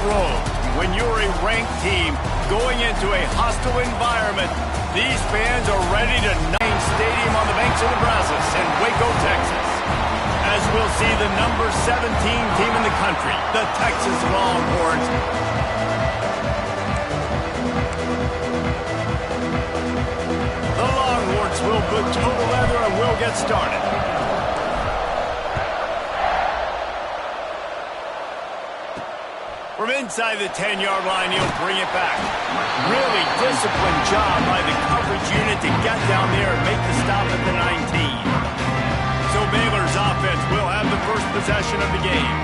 road. When you're a ranked team going into a hostile environment, these fans are ready to nine stadium on the banks of the Brazos in Waco, Texas. As we'll see the number 17 team in the country, the Texas Longhorns. The Longhorns will put total leather and will get started. From inside the 10-yard line, he'll bring it back. Really disciplined job by the coverage unit to get down there and make the stop at the 19. So Baylor's offense will have the first possession of the game.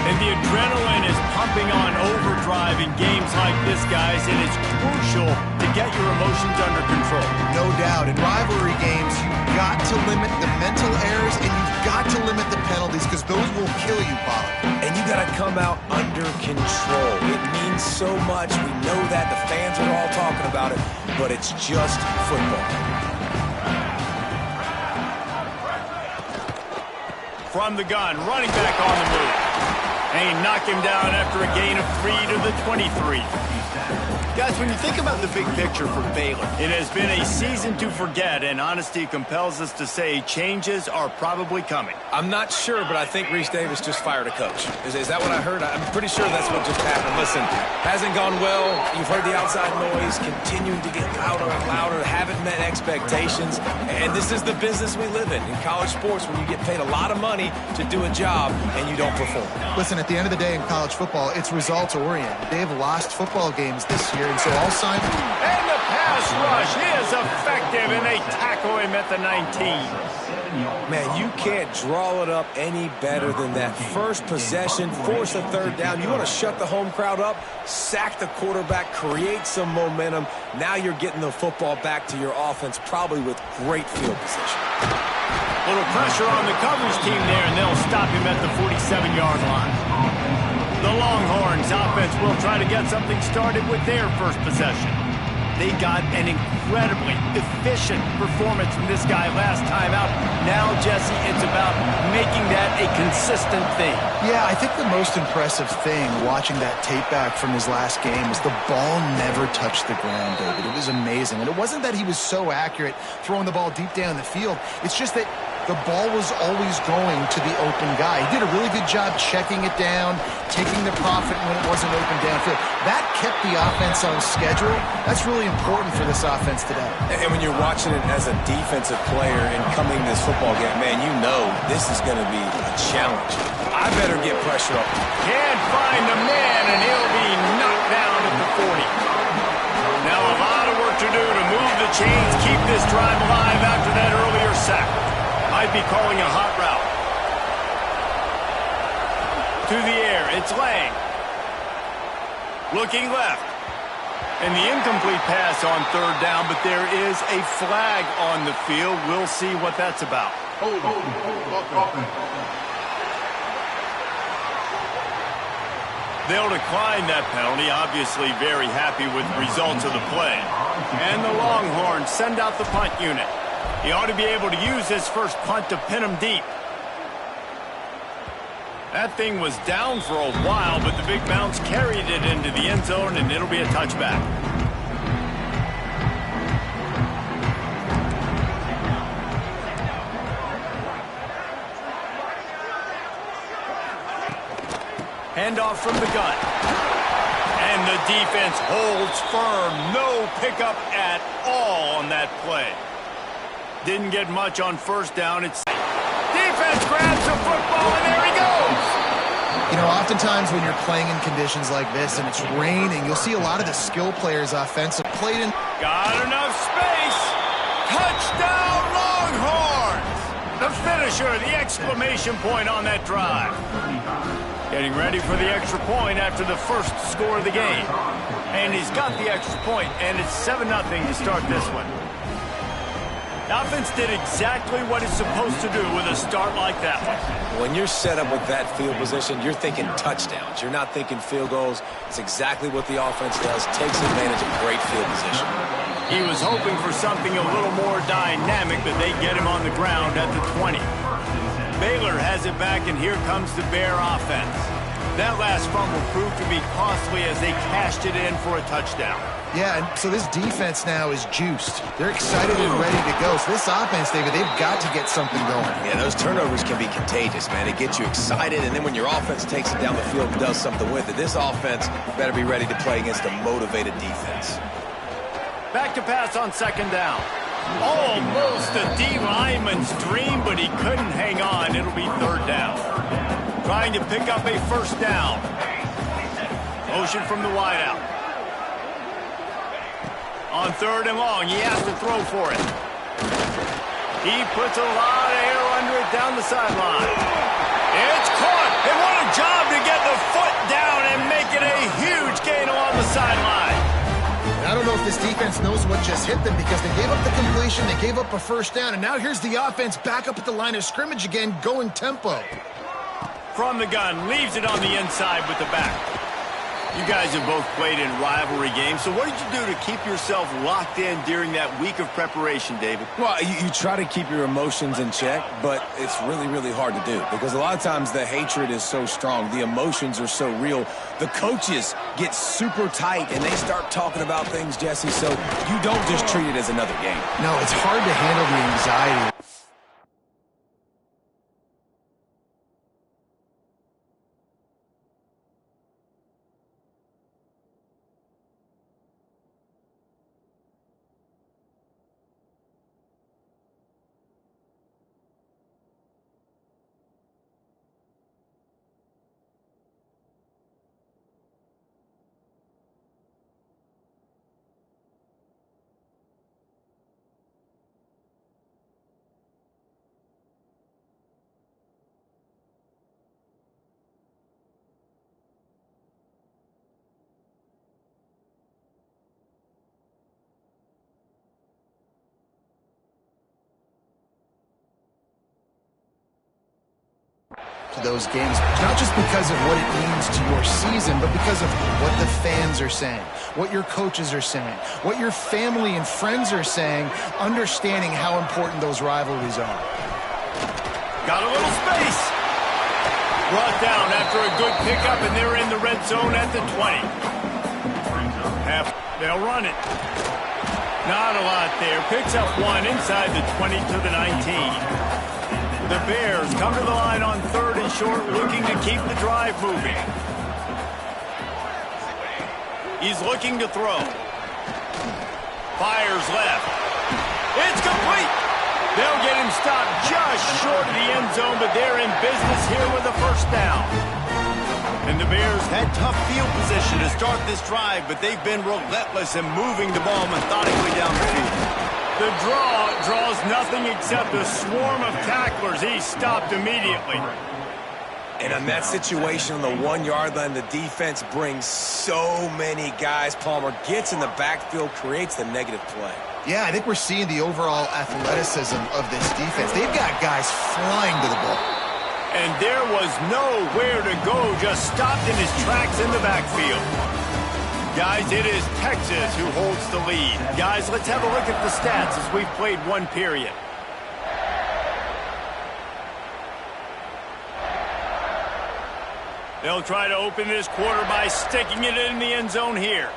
And the adrenaline is pumping on overdrive in games like this, guys, and it's crucial to get your emotions under control. No doubt. In rivalry games, you've got to limit the mental errors and you've got to limit the penalties because those will kill you, Bob. And you got to come out under control. It means so much. We know that. The fans are all talking about it, but it's just football. From the gun, running back on the move. And he knocked him down after a gain of 3 to the 23. Guys, when you think about the big picture for Baylor, it has been a season to forget, and honesty compels us to say changes are probably coming. I'm not sure, but I think Reese Davis just fired a coach. Is that what I heard? I'm pretty sure that's what just happened. Listen, hasn't gone well. You've heard the outside noise, continuing to get louder and louder, haven't met expectations, and this is the business we live in college sports, when you get paid a lot of money to do a job and you don't perform. Listen, at the end of the day in college football, it's results-oriented. They've lost football games this year, and so all signs... And the pass rush is effective, and they tackle him at the 19. Man, you can't draw it up any better than that. First possession, force a third down. You want to shut the home crowd up, sack the quarterback, create some momentum. Now you're getting the football back to your offense, probably with great field position. Little pressure on the coverage team there, and they'll stop him at the 47-yard line. The Longhorns offense will try to get something started with their first possession. They got an incredibly efficient performance from this guy last time out. Now, Jesse, it's about making that a consistent thing. Yeah, I think the most impressive thing watching that tape back from his last game was the ball never touched the ground, David. It was amazing. And it wasn't that he was so accurate throwing the ball deep down the field. It's just that the ball was always going to the open guy. He did a really good job checking it down, taking the profit when it wasn't open downfield. That kept the offense on schedule. That's really important for this offense today. And when you're watching it as a defensive player and coming to this football game, man, you know this is going to be a challenge. I better get pressure up. Can't find the man, and he'll be knocked down at the 40. Now a lot of work to do to move the chains, keep this drive alive after that earlier sack. Might be calling a hot route. To the air, it's Lang. Looking left. And the incomplete pass on third down, but there is a flag on the field. We'll see what that's about. They'll decline that penalty, obviously very happy with the results of the play. And the Longhorns send out the punt unit. He ought to be able to use his first punt to pin him deep. That thing was down for a while, but the big bounce carried it into the end zone, and it'll be a touchback. Handoff from the gun. And the defense holds firm. No pickup at all on that play. Didn't get much on first down. It's defense grabs the football, and there he goes. You know, oftentimes when you're playing in conditions like this and it's raining, you'll see a lot of the skill players offensive played in. Got enough space. Touchdown, Longhorns. The finisher, the exclamation point on that drive. Getting ready for the extra point after the first score of the game. And he's got the extra point, and it's 7-0 to start this one. The offense did exactly what it's supposed to do with a start like that one. When you're set up with that field position, you're thinking touchdowns. You're not thinking field goals. It's exactly what the offense does. Takes advantage of great field position. He was hoping for something a little more dynamic, but they get him on the ground at the 20. Baylor has it back, and here comes the Bear offense. That last fumble proved to be costly as they cashed it in for a touchdown. Yeah, and so this defense now is juiced. They're excited and ready to go. So this offense, David, they've got to get something going. Yeah, those turnovers can be contagious, man. They get you excited, and then when your offense takes it down the field and does something with it, this offense better be ready to play against a motivated defense. Back to pass on second down. Almost a D lineman's dream, but he couldn't hang on. It'll be third down. Trying to pick up a first down. Motion from the wideout. On third and long, he has to throw for it. He puts a lot of air under it down the sideline. It's caught. And what a job to get the foot down and make it a huge gain along the sideline. I don't know if this defense knows what just hit them because they gave up the completion, they gave up a first down, and now here's the offense back up at the line of scrimmage again, going tempo. From the gun, leaves it on the inside with the back. You guys have both played in rivalry games, so what did you do to keep yourself locked in during that week of preparation, David? Well, you try to keep your emotions in check, but it's really, really hard to do because a lot of times the hatred is so strong. The emotions are so real. The coaches get super tight, and they start talking about things, Jesse, so you don't just treat it as another game. No, it's hard to handle the anxiety. To those games, not just because of what it means to your season, but because of what the fans are saying, what your coaches are saying, what your family and friends are saying, understanding how important those rivalries are. Got a little space. Brought down after a good pickup, and they're in the red zone at the 20. They'll run it. Not a lot there. Picks up one inside the 20 to the 19. The Bears come to the line on third and short, looking to keep the drive moving. He's looking to throw. Fires left. It's complete. They'll get him stopped just short of the end zone, but they're in business here with a first down. And the Bears had tough field position to start this drive, but they've been relentless in moving the ball methodically down the field. The draw draws nothing except a swarm of tacklers. He's stopped immediately. And in that situation on the 1 yard line, the defense brings so many guys. Palmer gets in the backfield, creates the negative play. Yeah, I think we're seeing the overall athleticism of this defense. They've got guys flying to the ball. And there was nowhere to go, just stopped in his tracks in the backfield. Guys, it is Texas who holds the lead. Guys, let's have a look at the stats as we've played one period. They'll try to open this quarter by sticking it in the end zone here.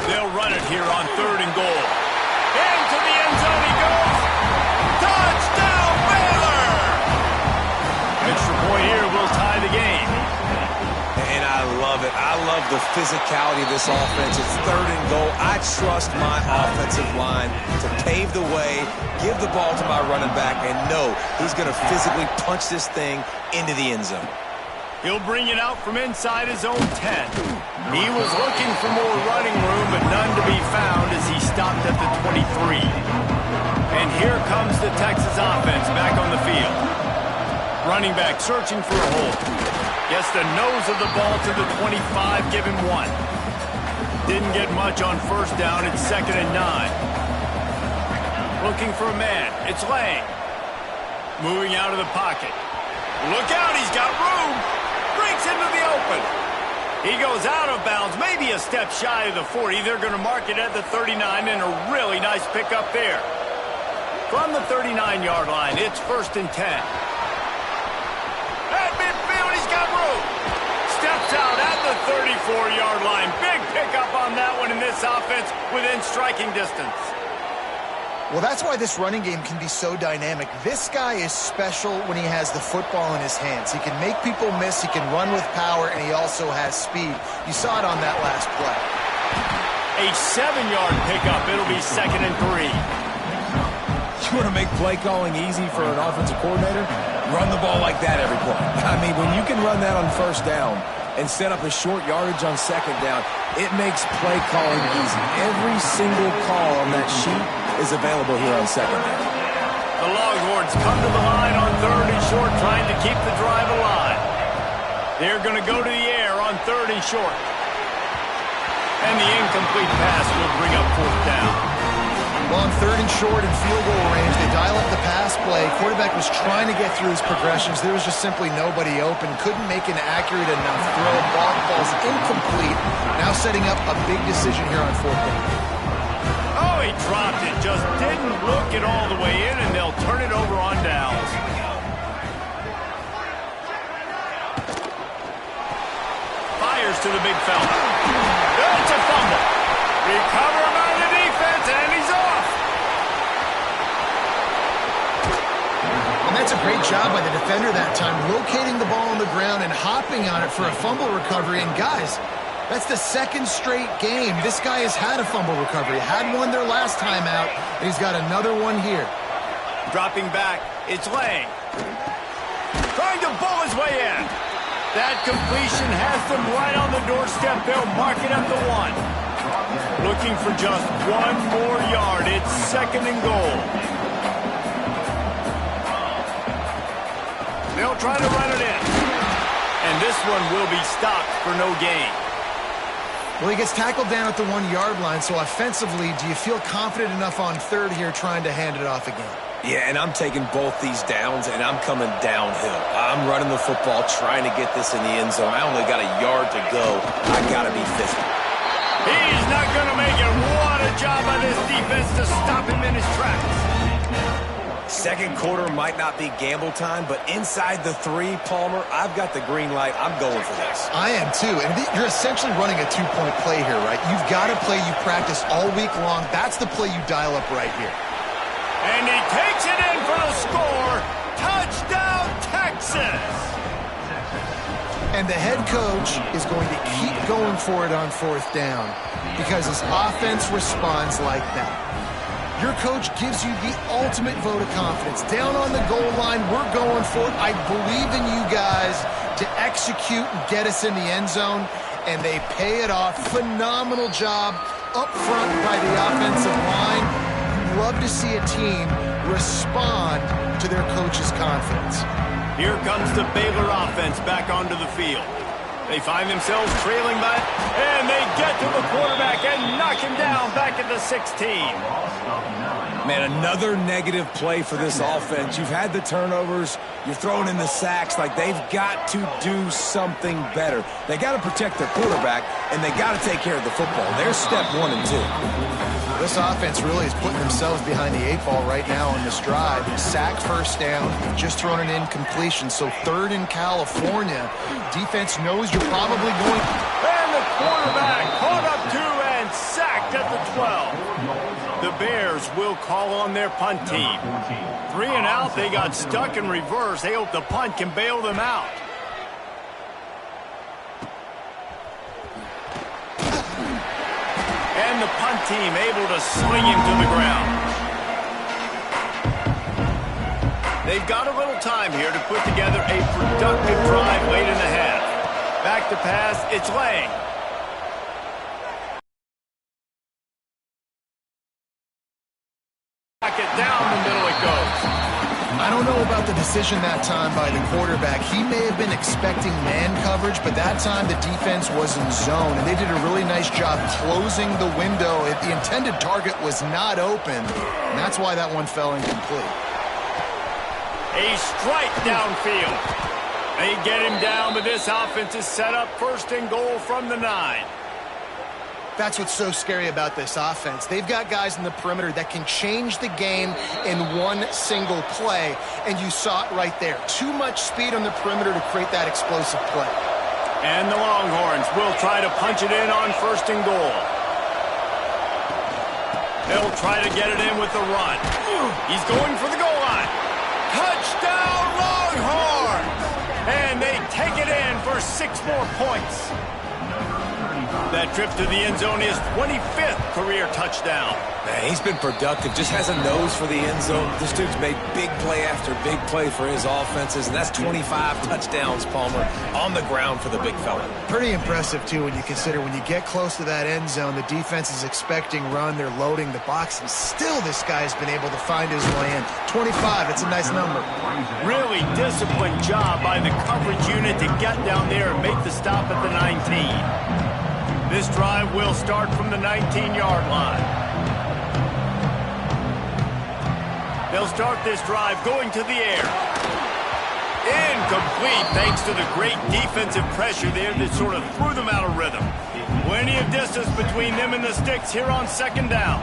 They'll run it here on third and goal. Into the end zone he goes. Touchdown, Baylor! Extra point here will tie the game. And I love it. I love the physicality of this offense. It's third and goal. I trust my offensive line to pave the way, give the ball to my running back, and know he's going to physically punch this thing into the end zone. He'll bring it out from inside his own 10. He was looking for more running room, but none to be found as he stopped at the 23. And here comes the Texas offense back on the field. Running back searching for a hole. Gets the nose of the ball to the 25, give him one. Didn't get much on first down. It's 2nd and 9. Looking for a man. It's Lang. Moving out of the pocket. Look out, he's got room. Breaks into the open. He goes out of bounds, maybe a step shy of the 40. They're going to mark it at the 39, and a really nice pickup there. From the 39-yard line, it's 1st and 10. out at the 34-yard line. Big pickup on that one in this offense within striking distance. Well, that's why this running game can be so dynamic. This guy is special when he has the football in his hands. He can make people miss, he can run with power, and he also has speed. You saw it on that last play. A 7-yard pickup. It'll be 2nd and 3. You want to make play calling easy for an offensive coordinator? Run the ball like that every play. I mean, when you can run that on first down and set up a short yardage on second down, it makes play calling easy. Every single call on that sheet is available here on second down. The Longhorns come to the line on 3rd and short, trying to keep the drive alive. They're going to go to the air on 3rd and short. And the incomplete pass will bring up 4th down. Well, on 3rd and short and field goal range, they dial up the pass play. Quarterback was trying to get through his progressions. There was just simply nobody open. Couldn't make an accurate enough throw. Ball falls incomplete. Now setting up a big decision here on 4th down. Oh, he dropped it. Just didn't look it all the way in, and they'll turn it over on downs. Fires to the big fella. It's a fumble. Recovered by the defense, and he's off. And that's a great job by the defender that time, locating the ball on the ground and hopping on it for a fumble recovery. And guys, that's the 2nd straight game. This guy has had a fumble recovery. Had one there last time out, and he's got another one here. Dropping back, it's Lang. Trying to bull his way in. That completion has them right on the doorstep. They'll mark it at the 1. Looking for just 1 more yard. It's 2nd and goal. They'll try to run it in. And this one will be stopped for no gain. Well, he gets tackled down at the 1-yard line, so offensively, do you feel confident enough on 3rd here trying to hand it off again? Yeah, and I'm taking both these downs, and I'm coming downhill. I'm running the football, trying to get this in the end zone. I only got a yard to go. I got to be physical. He's not going to make it. What a job by this defense to stop him in his tracks. Second quarter might not be gamble time, but inside the 3, Palmer, I've got the green light. I'm going for this. I am too, and you're essentially running a 2-point play here, right? You've got a play you practice all week long. That's the play you dial up right here. And he takes it in for the score. Touchdown, Texas! And the head coach is going to keep going for it on 4th down because his offense responds like that. Your coach gives you the ultimate vote of confidence. Down on the goal line, we're going for it. I believe in you guys to execute and get us in the end zone, and they pay it off. Phenomenal job up front by the offensive line. You love to see a team respond to their coach's confidence. Here comes the Baylor offense back onto the field. They find themselves trailing by, and they get to the quarterback and knock him down back at the 16. Man, another negative play for this offense. You've had the turnovers. You're throwing in the sacks. Like, they've got to do something better. They got to protect their quarterback, and they got to take care of the football. There's step 1 and 2. This offense really is putting themselves behind the 8 ball right now on this drive. Sack, first down, just thrown an incompletion. So 3rd in California. Defense knows you're probably going. And the quarterback caught up 2 and sacked at the 12. The Bears will call on their punt team. 3 and out, they got stuck in reverse. They hope the punt can bail them out. And the punt team able to sling him to the ground. They've got a little time here to put together a productive drive late in the half. Back to pass, it's Lang. Down the middle it goes. I don't know about the decision that time by the quarterback. He may have been expecting man coverage, but that time the defense was in zone, and they did a really nice job closing the window. The intended target was not open, and that's why that one fell incomplete. A strike downfield. They get him down, but this offense is set up 1st and goal from the 9. That's what's so scary about this offense. They've got guys in the perimeter that can change the game in one single play, and you saw it right there. Too much speed on the perimeter to create that explosive play. And the Longhorns will try to punch it in on 1st and goal. They'll try to get it in with the run. He's going for the goal line. Touchdown, Longhorns! And they take it in for 6 more points. That trip to the end zone is 25th career touchdown. Man, he's been productive, just has a nose for the end zone. This dude's made big play after big play for his offenses, and that's 25 touchdowns, Palmer, on the ground for the big fella. Pretty impressive, too, when you consider when you get close to that end zone, the defense is expecting run, they're loading the box, and still this guy's been able to find his way in. 25, it's a nice number. Really disciplined job by the coverage unit to get down there and make the stop at the 19. This drive will start from the 19-yard line. They'll start this drive going to the air. Incomplete thanks to the great defensive pressure there that sort of threw them out of rhythm. Plenty of distance between them and the sticks here on 2nd down.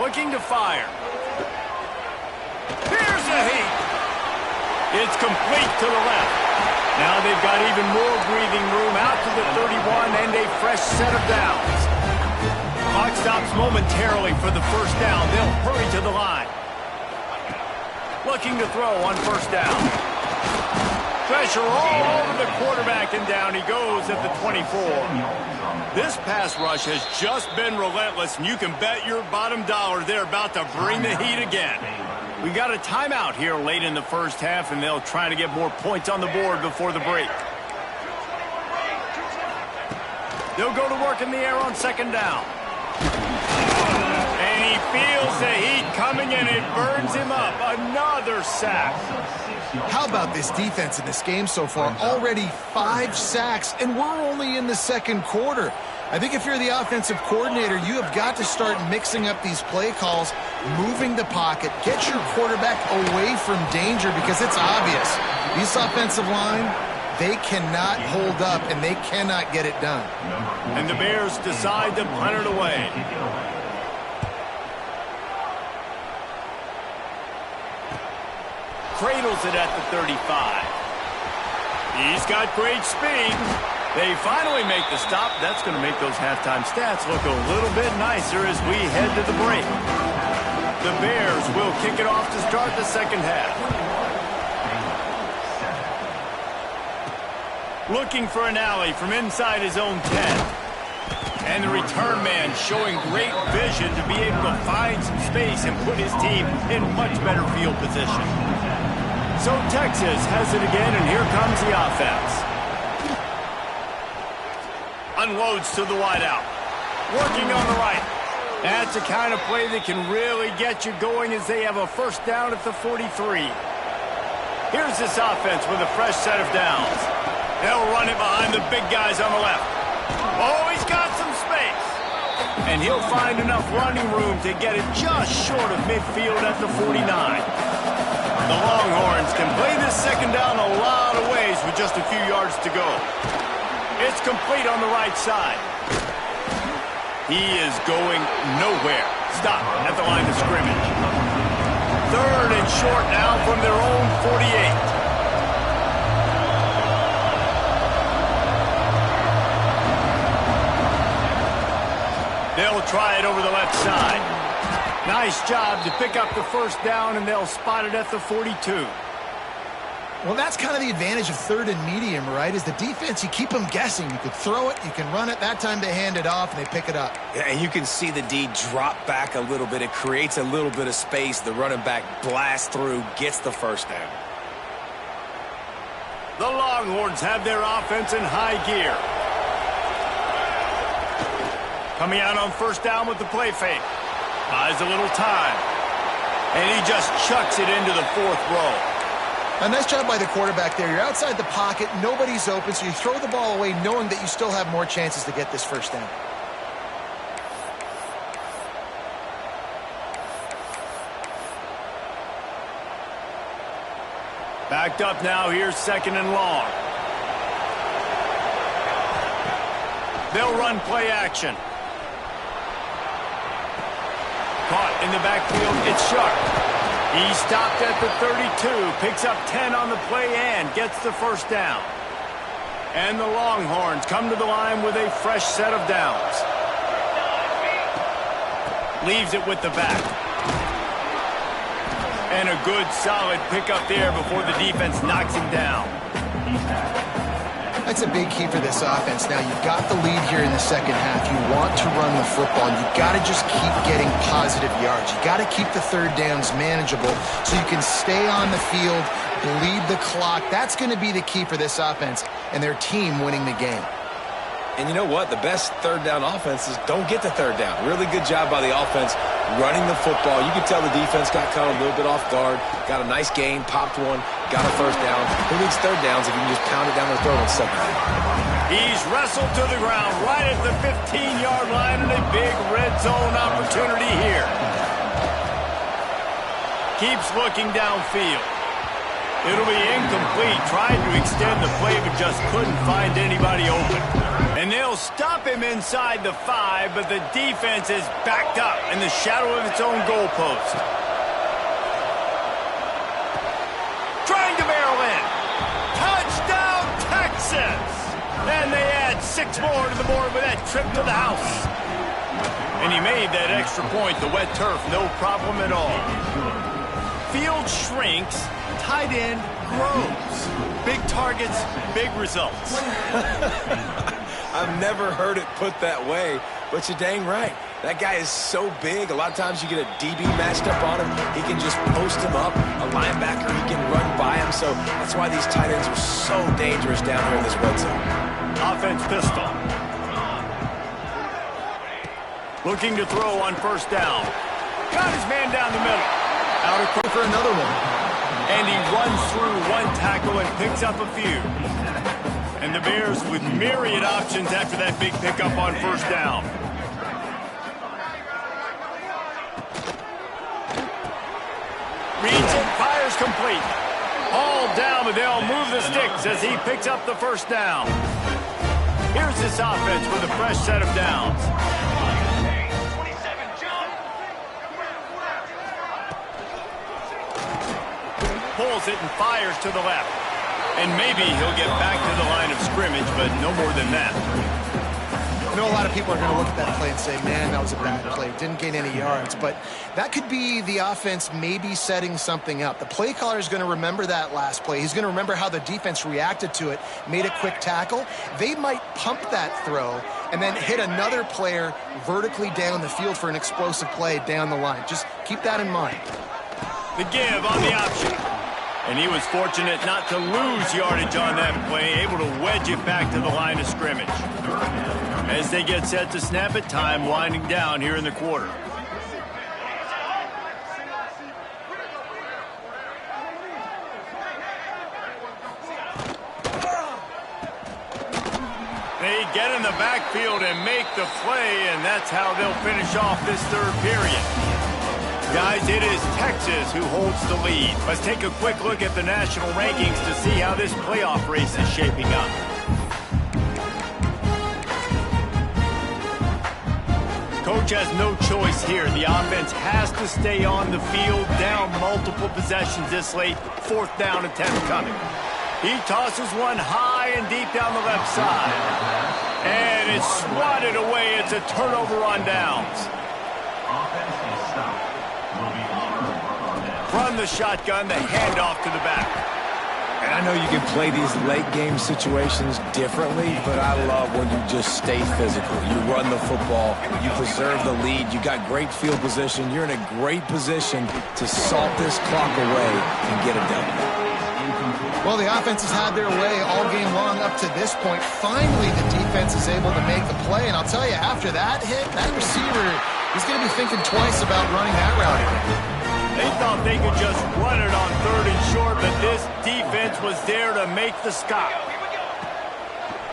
Looking to fire. Here's the heat. It's complete to the left. Now they've got even more breathing room out to the 31 and a fresh set of downs. Clock stops momentarily for the 1st down. They'll hurry to the line. Looking to throw on 1st down. Pressure all over the quarterback, and down he goes at the 24. This pass rush has just been relentless, and you can bet your bottom dollar they're about to bring the heat again. We got a timeout here late in the 1st half, and they'll try to get more points on the board before the break. They'll go to work in the air on 2nd down. And he feels the heat coming, and it burns him up. Another sack. How about this defense in this game so far? Already 5 sacks, and we're only in the 2nd quarter. I think if you're the offensive coordinator, you have got to start mixing up these play calls, moving the pocket, get your quarterback away from danger, because it's obvious. This offensive line, they cannot hold up, and they cannot get it done. And the Bears decide to punt it away. Cradles it at the 35. He's got great speed. They finally make the stop. That's going to make those halftime stats look a little bit nicer as we head to the break. The Bears will kick it off to start the 2nd half. Looking for an alley from inside his own 10. And the return man showing great vision to be able to find some space and put his team in much better field position. So Texas has it again, and here comes the offense. Unloads to the wideout. Working on the right. That's the kind of play that can really get you going as they have a 1st down at the 43. Here's this offense with a fresh set of downs. They'll run it behind the big guys on the left. Oh, he's got some space. And he'll find enough running room to get it just short of midfield at the 49. The Longhorns can play this 2nd down a lot of ways with just a few yards to go. It's complete on the right side. He is going nowhere. Stop at the line of scrimmage. 3rd and short now from their own 48. They'll try it over the left side. Nice job to pick up the 1st down, and they'll spot it at the 42. Well, that's kind of the advantage of 3rd and medium, right? Is the defense, you keep them guessing. You could throw it, you can run it. That time they hand it off, and they pick it up. Yeah, and you can see the D drop back a little bit. It creates a little bit of space. The running back blasts through, gets the 1st down. The Longhorns have their offense in high gear. Coming out on 1st down with the play fake. Buys a little time. And he just chucks it into the 4th row. A nice job by the quarterback there. You're outside the pocket, nobody's open, so you throw the ball away knowing that you still have more chances to get this 1st down. Backed up now, here's 2nd and long. They'll run play action. Caught in the backfield, it's Sharp. He stopped at the 32, picks up 10 on the play and gets the first down. And the Longhorns come to the line with a fresh set of downs. Leaves it with the back. And a good, solid pickup there before the defense knocks him down. That's a big key for this offense. Now, you've got the lead here in the second half. You want to run the football. You've got to just keep getting positive yards. You've got to keep the third downs manageable so you can stay on the field, bleed the clock. That's going to be the key for this offense and their team winning the game. And you know what? The best third down offenses don't get the third down. Really good job by the offense running the football. You can tell the defense got caught a little bit off guard, got a nice gain, popped one, got a first down. Who needs third downs if you can just pound it down their throat on second down? He's wrestled to the ground right at the 15-yard line and a big red zone opportunity here. Keeps looking downfield. It'll be incomplete. Tried to extend the play, but just couldn't find anybody open. And they'll stop him inside the 5, but the defense is backed up in the shadow of its own goalpost. Trying to barrel in. Touchdown, Texas! And they add 6 more to the board with that trip to the house. And he made that extra point, the wet turf, no problem at all. Field shrinks. Tight end grows. Big targets, big results. I've never heard it put that way, but you're dang right. That guy is so big. A lot of times you get a DB matched up on him. He can just post him up. A linebacker, he can run by him. So that's why these tight ends are so dangerous down here in this red zone. Offense pistol. Looking to throw on first down. Got his man down the middle. Out of quick for another one. And he runs through one tackle and picks up a few. And the Bears with myriad options after that big pickup on first down. Reads it, fires complete. All down, but they'll move the sticks as he picks up the first down. Here's this offense with a fresh set of downs. Pulls it and fires to the left. And maybe he'll get back to the line of scrimmage, but no more than that. I know a lot of people are going to look at that play and say, man, that was a bad play. Didn't gain any yards. But that could be the offense maybe setting something up. The play caller is going to remember that last play. He's going to remember how the defense reacted to it, made a quick tackle. They might pump that throw and then hit another player vertically down the field for an explosive play down the line. Just keep that in mind. The give on the option. And he was fortunate not to lose yardage on that play, able to wedge it back to the line of scrimmage. As they get set to snap it, time winding down here in the quarter. They get in the backfield and make the play, and that's how they'll finish off this third period. Guys, it is Texas who holds the lead. Let's take a quick look at the national rankings to see how this playoff race is shaping up. Coach has no choice here. The offense has to stay on the field, down multiple possessions this late. 4th down attempt coming. He tosses one high and deep down the left side. And it's swatted away. It's a turnover on downs. From the shotgun, the handoff to the back. And I know you can play these late game situations differently, but I love when you just stay physical. You run the football, you preserve the lead, you got great field position, you're in a great position to salt this clock away and get a W. Well, the offense has had their way all game long up to this point. Finally, the defense is able to make the play, and I'll tell you, after that hit, that receiver, he's going to be thinking twice about running that route again. They thought they could just run it on 3rd and short, but this defense was there to make the stop.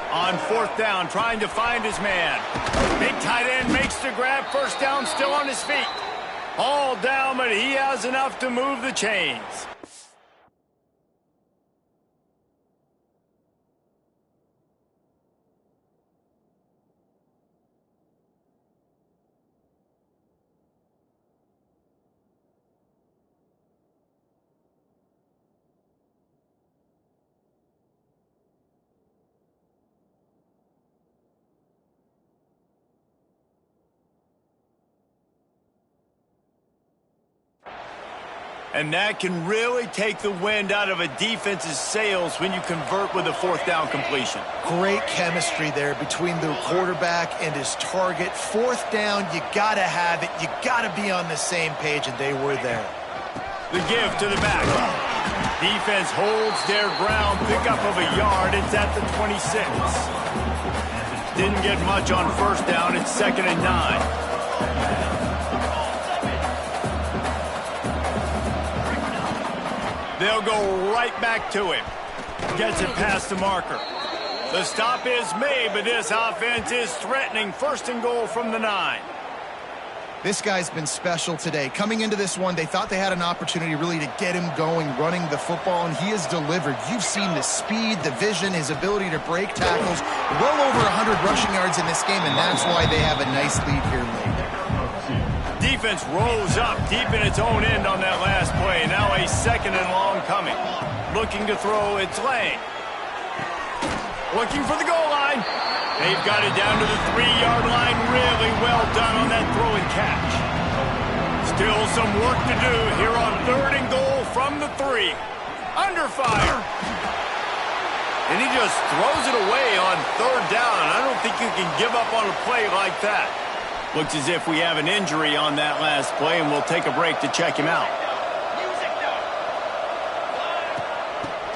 On 4th down, trying to find his man. Big tight end makes the grab. First down, still on his feet. All down, but he has enough to move the chains. And that can really take the wind out of a defense's sails when you convert with a fourth down completion. Great chemistry there between the quarterback and his target. Fourth down, you got to have it. You got to be on the same page, and they were there. The give to the back. Defense holds their ground, pickup of a yard. It's at the 26. Didn't get much on first down. It's 2nd and 9. They'll go right back to him. Gets it past the marker. The stop is made, but this offense is threatening. 1st and goal from the 9. This guy's been special today. Coming into this one, they thought they had an opportunity really to get him going, running the football, and he has delivered. You've seen the speed, the vision, his ability to break tackles. Well over 100 rushing yards in this game, and that's why they have a nice lead here late. Defense rose up deep in its own end on that last play. Now a 2nd and long coming. Looking to throw, it's Lang. Looking for the goal line. They've got it down to the 3-yard line. Really well done on that throw and catch. Still some work to do here on 3rd and goal from the 3. Under fire. And he just throws it away on 3rd down. I don't think you can give up on a play like that. Looks as if we have an injury on that last play, and we'll take a break to check him out.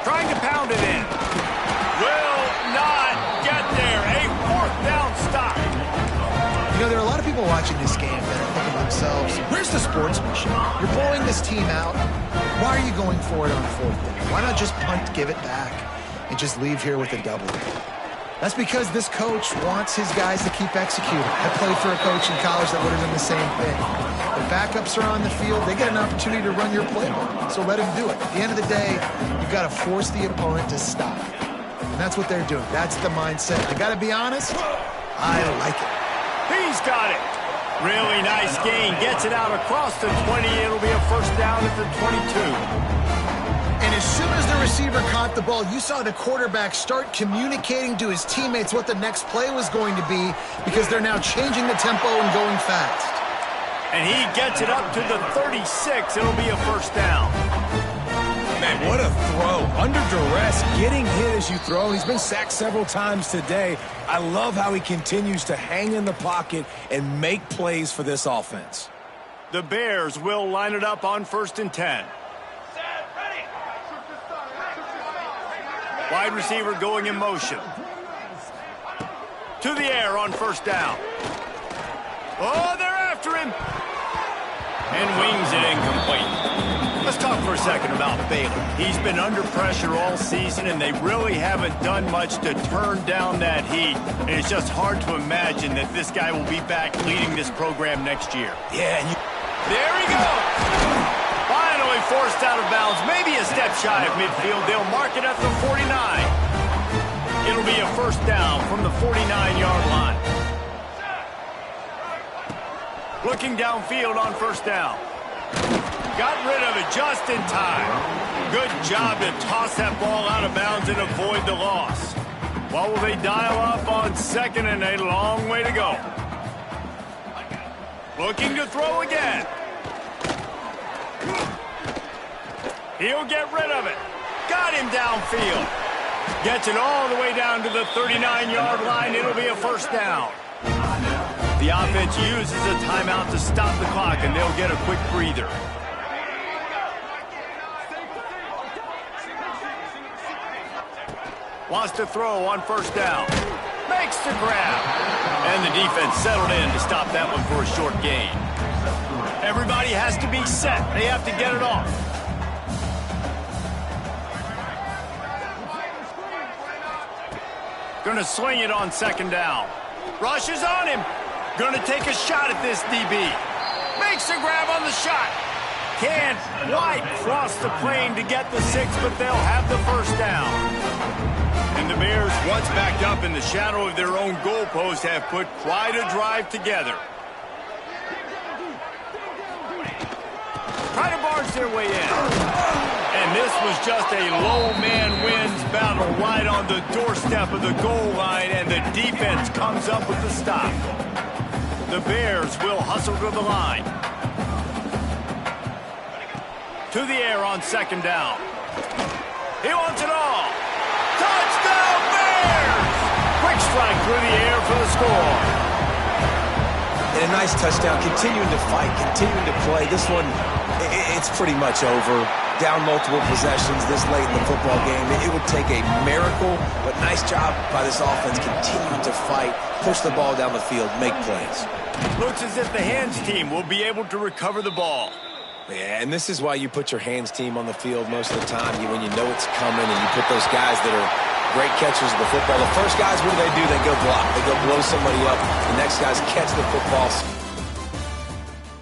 Trying to pound it in. Will not get there. A 4th down stop. You know, there are a lot of people watching this game that are thinking to themselves, where's the sportsmanship? You're blowing this team out. Why are you going for it on 4th down? Why not just punt, give it back, and just leave here with a double? That's because this coach wants his guys to keep executing. I played for a coach in college that would have done the same thing. The backups are on the field. They get an opportunity to run your playbook, so let him do it. At the end of the day, you've got to force the opponent to stop. And that's what they're doing. That's the mindset. I got to be honest, I like it. He's got it. Really nice gain. Gets it out across the 20. It'll be a 1st down at the 22. And as soon as the receiver caught the ball, you saw the quarterback start communicating to his teammates what the next play was going to be because they're now changing the tempo and going fast. And he gets it up to the 36. It'll be a 1st down. Man, what a throw. Under duress, getting hit as you throw. He's been sacked several times today. I love how he continues to hang in the pocket and make plays for this offense. The Bears will line it up on 1st and 10. Wide receiver going in motion. To the air on 1st down. Oh, they're after him. And wings it incomplete. Let's talk for a second about Baylor. He's been under pressure all season, and they really haven't done much to turn down that heat. And it's just hard to imagine that this guy will be back leading this program next year. Yeah, there he goes. Finally forced out of bounds, maybe a step shy of midfield. They'll mark it at the 49. It'll be a 1st down from the 49-yard line. Looking downfield on 1st down. Got rid of it just in time. Good job to toss that ball out of bounds and avoid the loss. What will they dial up on 2nd and a long way to go? Looking to throw again. He'll get rid of it. Got him downfield. Gets it all the way down to the 39-yard line. It'll be a 1st down. The offense uses a timeout to stop the clock, and they'll get a quick breather. Wants to throw on 1st down. Makes the grab. And the defense settled in to stop that one for a short gain. Everybody has to be set. They have to get it off. Gonna swing it on 2nd down. Rushes on him. Gonna take a shot at this DB. Makes a grab on the shot. Can't quite cross the plane to get the 6, but they'll have the 1st down. And the Bears, once backed up in the shadow of their own goalpost, have put quite a drive together. Try to barge their way in. And this was just a low man wins battle right on the doorstep of the goal line, and the defense comes up with the stop. The Bears will hustle to the line. To the air on second down. He wants it all. Touchdown Bears! Quick strike through the air for the score. And a nice touchdown, continuing to fight, continuing to play. This one, it's pretty much over. Down multiple possessions this late in the football game. It would take a miracle, but nice job by this offense continuing to fight, push the ball down the field, make plays. Looks as if the hands team will be able to recover the ball. Yeah, and this is why you put your hands team on the field most of the time. When you know it's coming and you put those guys that are great catchers of the football. The first guys, what do? They go block. They go blow somebody up. The next guys catch the football.